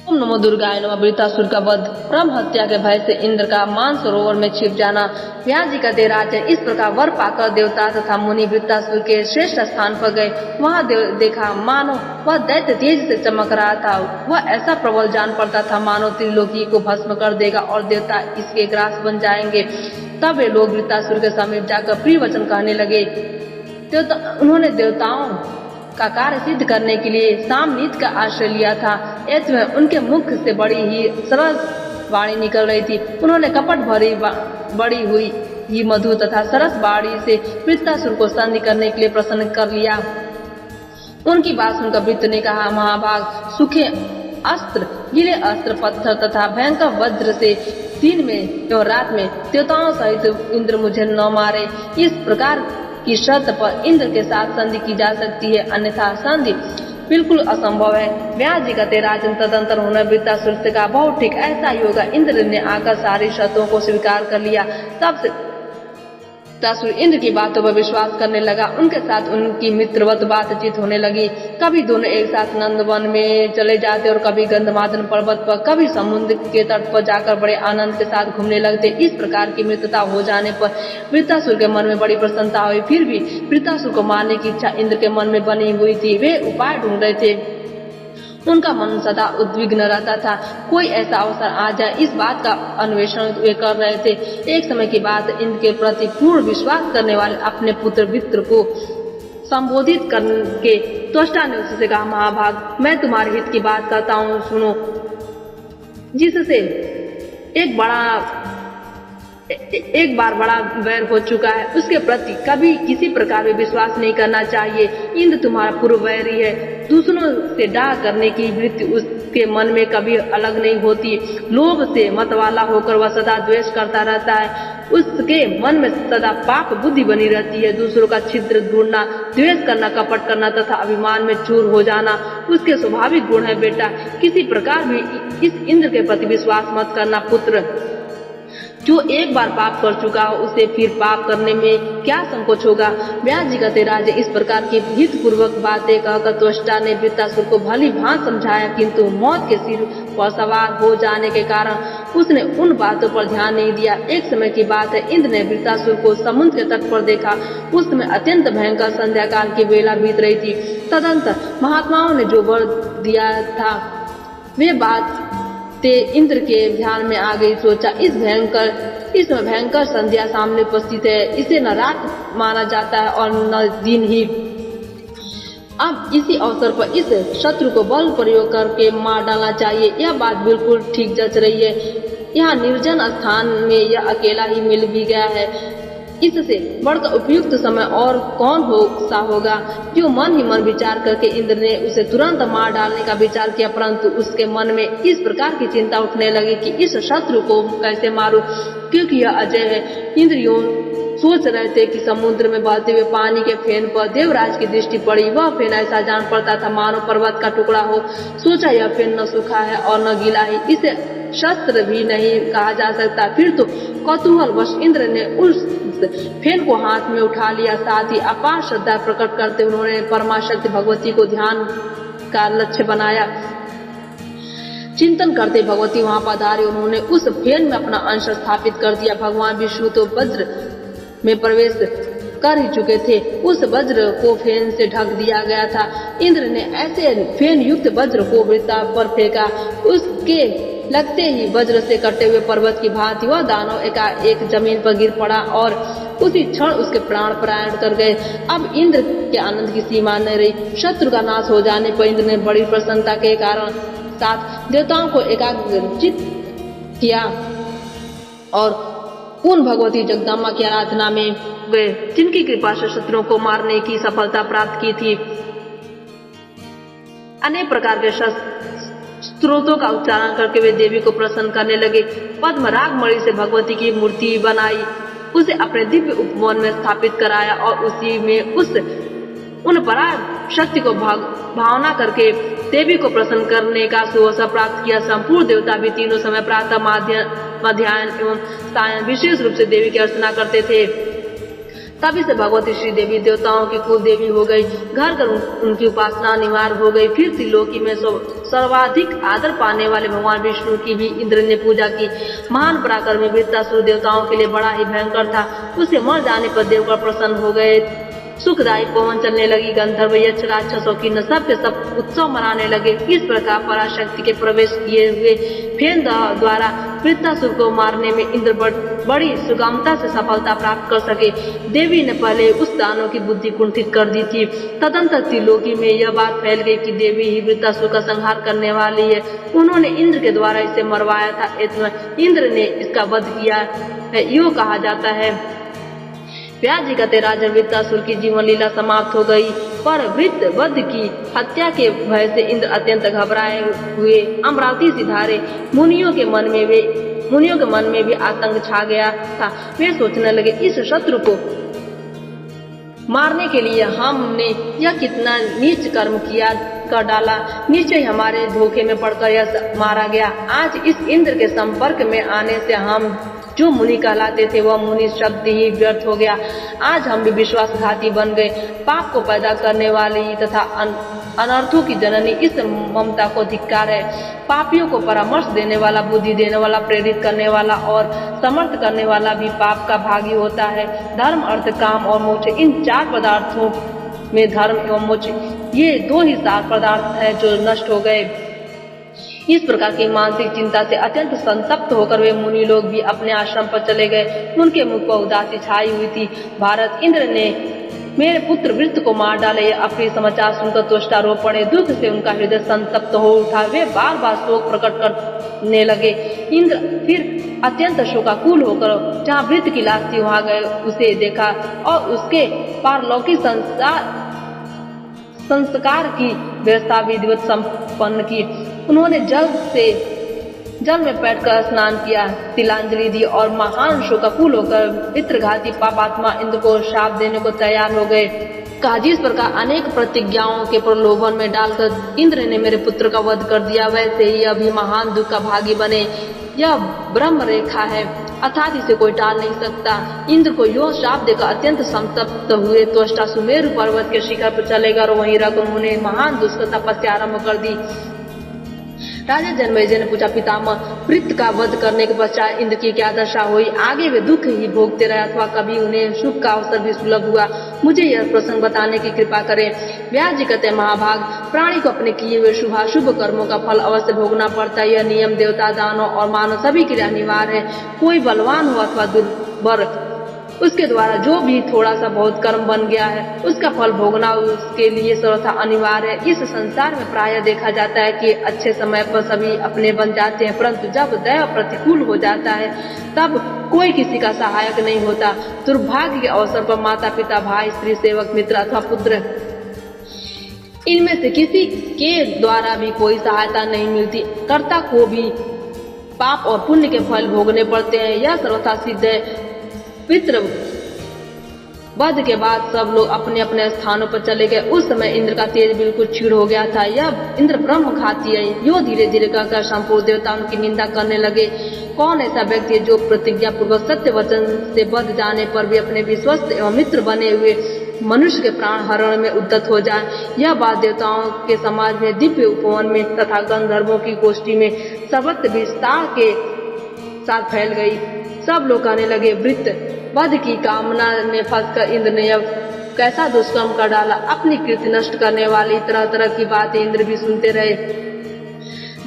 ओम नमो दुर्गाय नमः। वृत्रासुर का वध, ब्रह्म हत्या के भय से इंद्र का मानसरोवर में छिप जाना। व्यास जी का राजा इस प्रकार वर पाकर देवता तथा मुनि वृत्रासुर के श्रेष्ठ स्थान पर गए। वहां देखा मानो वह दैत्य तेज से चमक रहा था। वह ऐसा प्रबल जान पड़ता था मानो त्रिलोकी को भस्म कर देगा और देवता इसके ग्रास बन जाएंगे। तब वे लोग वृत्रासुर के समीप जाकर प्रिय वचन कहने लगे। उन्होंने देवताओं का कार्य सिद्ध करने के लिए सामनीत का आश्रय लिया था। ऐसे उनके मुख से बड़ी ही सरस वाणी निकल रही थी। उन्होंने कपट भरी बड़ी हुई ही मधु तथा सरस वाणी से वृत्रासुर को संधि करने के लिए प्रसन्न कर लिया। उनकी बात सुनकर वृत्र ने कहा, महाभाग, सूखे अस्त्र, गीले अस्त्र, पत्थर तथा भयंकर वज्र से दिन में एवं रात में देवताओं सहित इंद्र मुझे न मारे। इस प्रकार की शर्त पर इंद्र के साथ संधि की जा सकती है, अन्यथा संधि बिल्कुल असंभव है। व्यास जी का राजन तदंतर होने वृत्रासुर से कहा, बहुत ठीक, ऐसा ही होगा। इंद्र ने आकर सारी शर्तों को स्वीकार कर लिया। तब से वृत्रासुर इंद्र की बातों पर विश्वास करने लगा। उनके साथ उनकी मित्रवत बातचीत होने लगी। कभी दोनों एक साथ नंदवन में चले जाते और कभी गंधमादन पर्वत पर, कभी समुद्र के तट पर जाकर बड़े आनंद के साथ घूमने लगते। इस प्रकार की मित्रता हो जाने पर वृत्रासुर के मन में बड़ी प्रसन्नता हुई। फिर भी वृत्रासुर को मारने की इच्छा इंद्र के मन में बनी हुई थी। वे उपाय ढूंढ रहे थे। उनका मन सदा उद्विग्न रहता था, कोई ऐसा अवसर आ जाए, इस बात का अन्वेषण वे कर रहे थे। एक समय की बात, इंद्र के प्रति पूर्ण विश्वास करने वाले अपने पुत्र वृत्र को संबोधित करके त्वष्टा ने उससे कहा, महाभाग, मैं तुम्हारे हित की बात करता हूँ, सुनो। जिससे एक बार बड़ा वैर हो चुका है, उसके प्रति कभी किसी प्रकार में विश्वास नहीं करना चाहिए। इंद्र तुम्हारा पूर्व वैरी है। दूसरों से डाह करने की वृत्ति उसके मन में कभी अलग नहीं होती। लोभ से मतवाला होकर वह सदा द्वेष करता रहता है। उसके मन में सदा पाप बुद्धि बनी रहती है। दूसरों का छिद्र ढूंढना, द्वेष करना, कपट करना तथा अभिमान में चूर हो जाना उसके स्वाभाविक गुण है। बेटा, किसी प्रकार भी इस इंद्र के प्रति विश्वास मत करना। पुत्र, जो एक बार पाप कर चुका हो उसे फिर पाप करने में क्या संकोच होगा। व्यास जी का राजा इस प्रकार की हित पूर्वक बातें कहकर त्वष्टा ने वृत्रासुर को भली भांति समझाया, किंतु मौत के सिर पर सवार हो जाने के कारण उसने उन बातों पर ध्यान नहीं दिया। एक समय की बात है, इंद्र ने वृत्रासुर को समुद्र के तट पर देखा। उस समय अत्यंत भयंकर संध्या काल की बेला बीत रही थी। तदंतर महात्माओं ने जो वर दिया था वे बात इंद्र के ध्यान में आ गई। सोचा, इस भयंकर संध्या सामने उपस्थित है, इसे न रात माना जाता है और न दिन ही। अब इसी अवसर पर इस शत्रु को बल प्रयोग करके मार डालना चाहिए। यह बात बिल्कुल ठीक जच रही है। यहाँ निर्जन स्थान में यह अकेला ही मिल भी गया है। इससे बढ़कर उपयुक्त समय और कौन होगा। जो मन ही मन विचार करके इंद्र ने उसे तुरंत मार डालने का विचार किया, परंतु उसके मन में इस प्रकार की चिंता उठने लगी कि इस शत्रु को कैसे मारूं, क्योंकि यह अजय है। इंद्रियों सोच रहे थे कि समुद्र में बहते हुए पानी के फेन पर देवराज की दृष्टि पड़ी। वह फेन ऐसा जान पड़ता था मानो पर्वत का टुकड़ा हो। सोचा, यह फेन न सूखा है और न गीला है, इसे शस्त्र भी नहीं कहा जा सकता। फिर तो कौतूहलवश इंद्र ने उस फेन को हाथ में उठा लिया। साथ ही अपार श्रद्धा प्रकट करते उन्होंने परमाशक्ति भगवती को ध्यान का लक्ष्य बनाया। चिंतन करते भगवती वहां पधारी। उन्होंने उस फेन में अपना अंश स्थापित कर दिया। भगवान विष्णु तो वज्र में प्रवेश कर ही चुके थे। उस वज्र को फेन से ढक दिया गया था। इंद्र ने ऐसे फेन युक्त वज्र को वृत्ता पर फेंका। उसके लगते ही वज्र से कटे हुए पर्वत की भांति वह दानव एकाएक जमीन पर गिर पड़ा और उसी क्षण उसके प्राण पलायन कर गए। अब इंद्र के आनंद की सीमा न रही। शत्रु का नाश हो जाने पर इंद्र ने बड़ी प्रसन्नता के कारण साथ देवताओं को एकाग्रचित किया और उन भगवती जगदम्बा की आराधना में गए, जिनकी कृपा से शत्रुओं को मारने की सफलता प्राप्त की थी। अनेक प्रकार के स्त्रोतों का उच्चारण करके वे देवी को प्रसन्न करने लगे। पद्मराग मणि से भगवती की मूर्ति बनाई, उसे अपने दिव्य उपवन में स्थापित कराया और उसी में उन पराग शक्ति को भावना करके देवी को प्रसन्न करने का सुअवसर प्राप्त किया। संपूर्ण देवता भी तीनों समय प्रातः, मध्याह्न एवं सायं विशेष रूप से देवी की अर्चना करते थे। तभी से भगवती श्री देवी देवताओं की कुल देवी हो गई। घर घर उनकी उपासना अनिवार्य हो गई। फिर त्रिलोकी में सर्वाधिक आदर पाने वाले भगवान विष्णु की भी इंद्र ने पूजा की। महान पराक्रमी वृत्रासुर देवताओं के लिए बड़ा ही भयंकर था। उसे मर जाने पर देवगण प्रसन्न हो गए। सुखदायी पवन चलने लगी। गंधर्व यक्ष राक्षसों की न सब के सब उत्सव मनाने लगे। इस प्रकार पराशक्ति के प्रवेश किए हुए फेन द्वारा वृत्रासुर को मारने में इंद्र बड़ी सुगमता से सफलता प्राप्त कर सके। देवी ने पहले उस दानव की बुद्धि कुंठित कर दी थी। तदंतर त्रिलोकी में यह बात फैल गई कि देवी ही वृत्रासुर का संहार करने वाली है। उन्होंने इंद्र के द्वारा इसे मरवाया था। इंद्र ने इसका वध किया है। यूँ कहा जाता है, व्यास जी कहते राजा वृत्रासुर की जीवन लीला समाप्त हो गई। पर वृत्रवध की हत्या के भय से इंद्र अत्यंत घबराए हुए अमरावती सिधारे। मुनियों के मन में भी आतंक छा गया था। वे सोचने लगे, इस शत्रु को मारने के लिए हमने यह कितना नीच कर्म किया कर डाला। निश्चय हमारे धोखे में पड़कर यह मारा गया। आज इस इंद्र के संपर्क में आने से हम जो मुनि कहलाते थे वह मुनि शब्द ही व्यर्थ हो गया। आज हम भी विश्वासघाती बन गए। पाप को पैदा करने वाली तथा अनर्थों की जननी इस ममता को धिक्कार है। पापियों को परामर्श देने वाला, बुद्धि देने वाला, प्रेरित करने वाला और समर्थ करने वाला भी पाप का भागी होता है। धर्म, अर्थ, काम और मोक्ष, इन 4 पदार्थों में धर्म एवं मोक्ष ये 2 ही सार पदार्थ हैं जो नष्ट हो गए। इस प्रकार की मानसिक चिंता से अत्यंत संतप्त होकर वे मुनि लोग भी अपने आश्रम पर चले गए। उनके मुख पर उदासी छाई हुई थी। भारत, इंद्र ने मेरे पुत्र वृत्त को मार डाले। यह अप्रिय समाचार सुनकर त्वष्टा रो पड़े। दुख से उनका हृदय संतप्त हो उठा। वे बार बार शोक प्रकट करने लगे। इंद्र फिर अत्यंत शोकाकुल होकर जहाँ वृत्त की लाश थी वहाँ गए, उसे देखा और उसके पारलौकिक संस्कार की व्यवस्था विधिवत संपन्न की। उन्होंने जल में बैठकर स्नान किया, तिलांजलि दी और महान शोकाकुल होकर पितृघाती पापात्मा इंद्र को शाप देने को तैयार हो गए। कहा, जिस प्रकार अनेक प्रतिज्ञाओं के प्रलोभन में डालकर इंद्र ने मेरे पुत्र का वध कर दिया, वैसे ही अभी महान दुख का भागी बने। यह ब्रह्म रेखा है, अर्थात इसे कोई टाल नहीं सकता। इंद्र को यो शाप देकर अत्यंत संतप्त हुए त्वष्टा सुमेरु पर्वत के शिखर पर चले गए और वहीं रख उन्होंने महान दुष्कर तपस्या आरंभ कर दी। राजा जनमेजय ने पूछा, पितामह, वृत्त का वध करने के पश्चात इंद्र की क्या दशा हुई? आगे वे दुख ही भोगते रहे अथवा कभी उन्हें सुख का अवसर भी सुलभ हुआ? मुझे यह प्रसंग बताने की कृपा करें। व्यास जी कहते हैं, महाभाग, प्राणी को अपने किए हुए शुभाशुभ कर्मों का फल अवश्य भोगना पड़ता है। यह नियम देवता, दानव और मानव सभी के लिए अनिवार्य है। कोई बलवान हो अथवा दुर्बल, उसके द्वारा जो भी थोड़ा सा बहुत कर्म बन गया है उसका फल भोगना उसके लिए सर्वथा अनिवार्य है। इस संसार में प्रायः देखा जाता है कि अच्छे समय पर सभी अपने बन जाते हैं, परंतु जब दैव प्रतिकूल हो जाता है तब कोई किसी का सहायक नहीं होता। दुर्भाग्य के अवसर पर माता पिता, भाई, स्त्री, सेवक, मित्र अथवा पुत्र, इनमें से किसी के द्वारा भी कोई सहायता नहीं मिलती। कर्ता को भी पाप और पुण्य के फल भोगने पड़ते हैं, यह सर्वथा सिद्ध है। पितृ वध के बाद सब लोग अपने अपने स्थानों पर चले गए। उस समय इंद्र का तेज बिल्कुल क्षीण हो गया था। यह इंद्र ब्रह्म घाती है, यो धीरे धीरे कहकर संपूर्ण देवता उनकी निंदा करने लगे। कौन ऐसा व्यक्ति है जो प्रतिज्ञा पूर्वक सत्य वचन से बध जाने पर भी अपने विश्वस्त एवं मित्र बने हुए मनुष्य के प्राण हरण में उद्यत हो जाए? यह बात देवताओं के समाज में, दिव्य उपवन में तथा गंधर्वों की गोष्ठी में सर्वत्र विस्तार के साथ फैल गई। सब लोग कहने लगे, वृत्त वध की कामना में फंसकर इंद्र ने अब कैसा दुष्कर्म कर डाला। अपनी कीर्ति नष्ट करने वाली तरह तरह की बातें इंद्र भी सुनते रहे।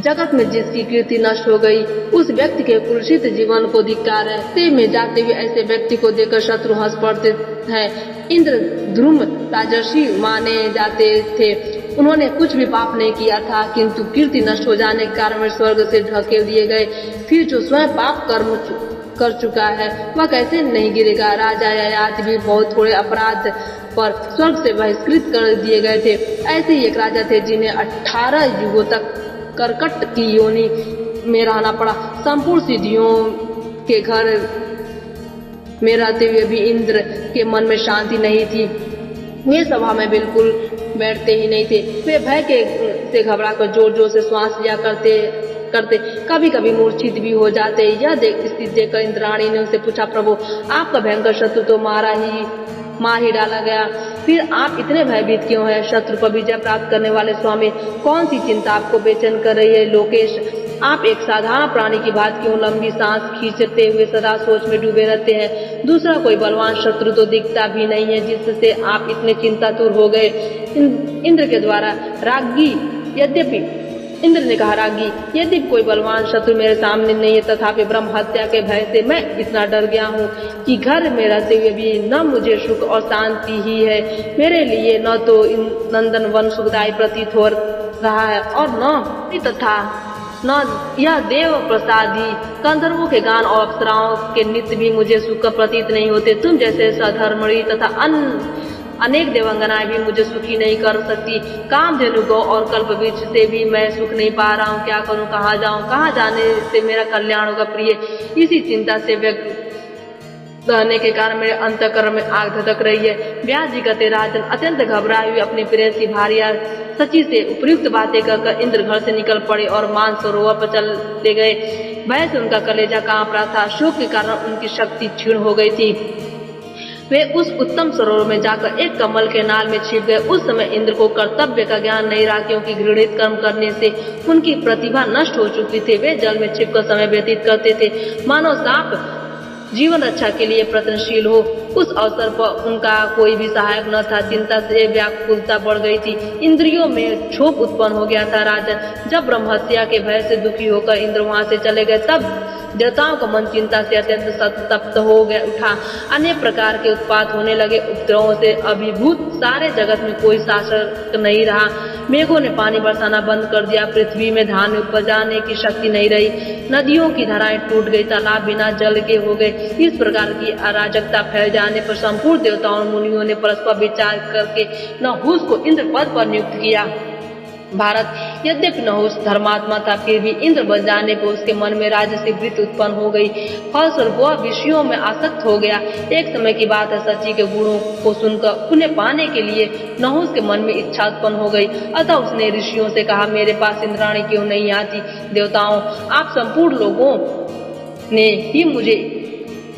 जगत में जिसकी कीर्ति नष्ट हो गई उस व्यक्ति के कुलसित जीवन को धिक्कार है। से में जाते हुए ऐसे व्यक्ति को देखकर शत्रु हंस पड़ते हैं। इंद्र ध्रुम राजर्षि माने जाते थे। उन्होंने कुछ भी पाप नहीं किया था, किंतु कीर्ति नष्ट हो जाने के कारण वे स्वर्ग से ढकेल दिए गए। फिर जो स्वयं पाप कर्म कर चुका है वह कैसे नहीं गिरेगा? राजा ययाति भी बहुत थोड़े अपराध पर स्वर्ग से बहिष्कृत कर दिए गए थे। ऐसे ही एक राजा थे जिन्हें 18 युगों तक करकट की योनि में रहना पड़ा। संपूर्ण सिद्धियों के घर में रहते हुए भी इंद्र के मन में शांति नहीं थी। वे सभा में बिल्कुल बैठते ही नहीं थे। वे भय से घबराकर जोर जोर से श्वास लिया करते करते, कभी कभी मूर्छित भी हो जाते। यह स्थिति देखकर इंद्राणी ने उनसे पूछा, प्रभु आपका भयंकर शत्रु तो मार ही डाला गया, फिर आप इतने भयभीत क्यों हैं? शत्रु पर विजय प्राप्त करने वाले स्वामी, कौन सी चिंता आपको बेचैन कर रही है? लोकेश, आप एक साधारण प्राणी की बात क्यों लंबी सांस खींचते हुए सदा सोच में डूबे रहते हैं? दूसरा कोई बलवान शत्रु तो दिखता भी नहीं है जिससे आप इतने चिंतातुर हो गए। इंद्र के द्वारा राज्ञी इंद्र ने कहा, राज्ञी यदि कोई बलवान शत्रु मेरे सामने नहीं है, तथापि ब्रह्म हत्या के भय से मैं इतना डर गया हूँ कि घर में रहते हुए भी न मुझे सुख और शांति ही है। मेरे लिए न तो नंदन वन सुखदायी प्रतीत हो रहा है और न यह देव प्रसादी गंधर्वों के गान और अप्सराओं के नृत्य भी मुझे सुख प्रतीत नहीं होते। तुम जैसे सधर्मणी तथा अनेक देवांगनाएं भी मुझे सुखी नहीं कर सकती। कामधेनु गौ और कल्पवृक्ष से भी मैं सुख नहीं पा रहा हूँ। क्या करूँ, कहाँ जाऊँ, कहाँ जाने से मेरा कल्याण होगा? प्रिय, इसी चिंता से व्यक्त रहने के कारण मेरे अंतःकरण में आग धधक रही है। व्यास जी कहते, राजन अत्यंत घबराए हुए अपनी प्रेयसी भार्या सची से उपयुक्त बातें कहकर इंद्र घर से निकल पड़े और मानसरोवर पर चले गए। भय से उनका कलेजा कांप रहा था, शोक के कारण उनकी शक्ति क्षीण हो गई थी। वे उस उत्तम सरोवर में जाकर एक कमल के नाल में छिप गए। उस समय इंद्र को कर्तव्य का ज्ञान नहीं रहा, क्योंकि घृणित कर्म करने से उनकी प्रतिभा नष्ट हो चुकी थी। वे जल में छिपकर समय व्यतीत करते थे, मानो सांप जीवन रक्षा के लिए प्रयत्नशील हो। उस अवसर पर उनका कोई भी सहायक न था। चिंता से व्याकुलता बढ़ गई थी, इंद्रियों में क्षोभ उत्पन्न हो गया था। राजन, जब ब्रह्महत्या के भय से दुखी होकर इंद्र वहां से चले गए, तब देवताओं का मन चिंता से अत्यंत संतप्त हो गया उठा। अनेक प्रकार के उत्पात होने लगे। उपद्रवों से अभिभूत सारे जगत में कोई शासक नहीं रहा। मेघों ने पानी बरसाना बंद कर दिया, पृथ्वी में धान उपजाने की शक्ति नहीं रही, नदियों की धाराएं टूट गई, तालाब बिना जल के हो गए। इस प्रकार की अराजकता फैल जाने पर संपूर्ण देवताओं और मुनियों ने परस्पर विचार करके नहुस को इंद्र पद पर नियुक्त किया। भारत, यद्यपि नहुस धर्मात्मा था, फिर भी इंद्र बन जाने पर उसके मन में राजसी वृत्ति उत्पन्न हो गई। फलस्वरूप वह विषयों में आसक्त हो गया। एक समय की बात है, सची के गुणों को सुनकर उन्हें पाने के लिए नहुस के मन में इच्छा उत्पन्न हो गई। अतः उसने ऋषियों से कहा, मेरे पास इंद्राणी क्यों नहीं आती? देवताओं, आप संपूर्ण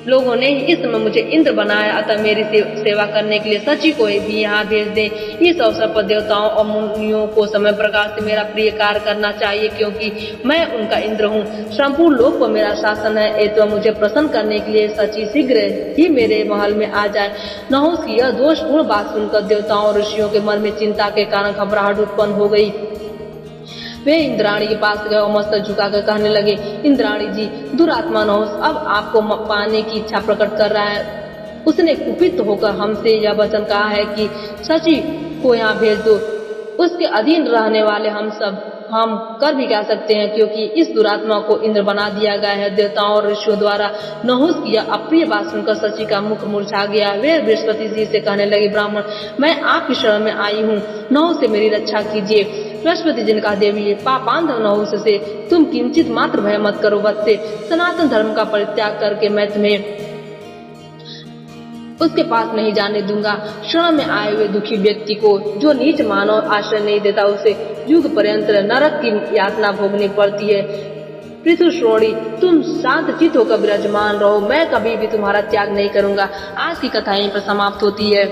लोगों ने ही इस समय मुझे इंद्र बनाया, अतः मेरी सेवा करने के लिए सची को भी यहाँ भेज दें। इस अवसर पर देवताओं और मुनियों को समय प्रकार से मेरा प्रिय कार्य करना चाहिए, क्योंकि मैं उनका इंद्र हूँ। संपूर्ण लोक पर मेरा शासन है, अतः मुझे प्रसन्न करने के लिए सची शीघ्र ही मेरे महल में आ जाए। नहुस की यह दोषपूर्ण बात सुनकर देवताओं और ऋषियों के मन में चिंता के कारण घबराहट उत्पन्न हो गई। वे इंद्राणी के पास गए और मस्तक झुकाकर कहने लगे, इंद्राणी जी, दुरात्मा नहुस अब आपको पाने की इच्छा प्रकट कर रहा है। उसने कुपित होकर हमसे यह वचन कहा है कि सची को यहाँ भेज दो। उसके अधीन रहने वाले हम कर भी क्या सकते हैं, क्योंकि इस दुरात्मा को इंद्र बना दिया गया है। देवताओं और ऋषियों द्वारा नहुस की यह अप्रिय बात सुनकर सची का मुख मुरझा गया। वे बृहस्पति जी से कहने लगे, ब्राह्मण, मैं आपकी शरण में आई हूँ, नहुस से मेरी रक्षा कीजिए। बृहस्पति जी ने कहा, देवी, पापांध नहुस से तुम किंचित मात्र भय मत करो। बच्चे, सनातन धर्म का परित्याग करके मैं तुम्हें उसके पास नहीं जाने दूंगा। शरण में आए हुए दुखी व्यक्ति को जो नीच मानव आश्रय नहीं देता, उसे युग पर्यंत नरक की यातना भोगनी पड़ती है। पृथुश्रोणी, तुम शांत चित होकर विराजमान रहो, मैं कभी भी तुम्हारा त्याग नहीं करूंगा। आज की कथा यहीं पर समाप्त होती है।